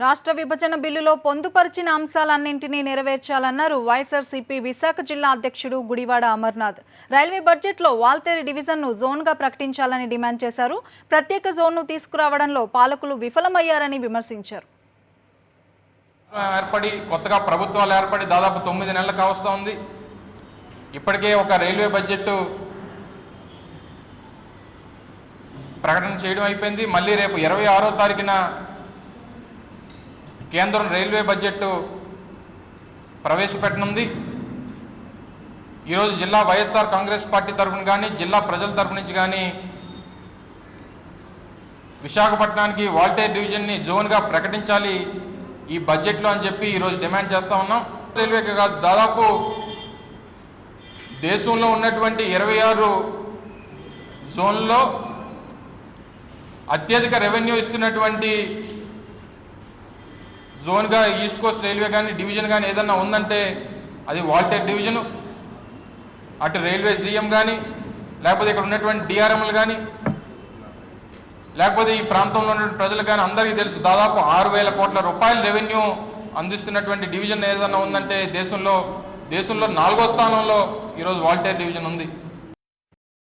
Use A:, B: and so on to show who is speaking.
A: రాష్ట్ర విభజన బిల్లులో పొందుపరిచిన అంశాలన్నింటినీ నెరవేర్చాలన్నారు వైఎస్ఆర్సీపీ విశాఖ జిల్లా అధ్యక్షుడు గుడివాడ అమర్నాథ్. రైల్వే బడ్జెట్లో వాల్తేరు డివిజన్ను జోన్గా ప్రకటించాలని డిమాండ్ చేశారు. ప్రత్యేక జోన్ను తీసుకురావడంలో పాలకులు విఫలమయ్యారని విమర్శించారు.
B: కొత్తగా ప్రభుత్వాలు ఏర్పడి దాదాపు 9 నెలలు కావస్తా ఉంది. ఇప్పటికే ఒక రైల్వే బడ్జెట్ ప్రకటన చేయడం అయిపోయింది. మళ్ళీ రేపు 26వ తారీఖున కేంద్రం రైల్వే బడ్జెట్ ప్రవేశపెట్టనుంది. ఈరోజు జిల్లా వైఎస్ఆర్ కాంగ్రెస్ పార్టీ తరఫున కానీ జిల్లా ప్రజల తరఫు నుంచి కానీ విశాఖపట్నానికి వాల్టేర్ డివిజన్ని జోన్గా ప్రకటించాలి ఈ బడ్జెట్లో అని చెప్పి ఈరోజు డిమాండ్ చేస్తూ ఉన్నాం. రైల్వేకి కాదు, దాదాపు దేశంలో ఉన్నటువంటి 26 జోన్లలో అత్యధిక రెవెన్యూ ఇస్తున్నటువంటి జోన్గా ఈస్ట్ కోస్ట్ రైల్వే కానీ డివిజన్ కానీ ఏదన్నా ఉందంటే అది వాల్టేర్ డివిజను. అటు రైల్వే జీఎం కానీ లేకపోతే ఇక్కడ ఉన్నటువంటి డిఆర్ఎంలు కానీ లేకపోతే ఈ ప్రాంతంలో ఉన్నటువంటి ప్రజలు కానీ అందరికీ తెలుసు, దాదాపు 6,000 కోట్ల రూపాయల రెవెన్యూ అందిస్తున్నటువంటి డివిజన్ ఏదన్నా ఉందంటే దేశంలో 4వ స్థానంలో ఈరోజు వాల్టేర్ డివిజన్ ఉంది.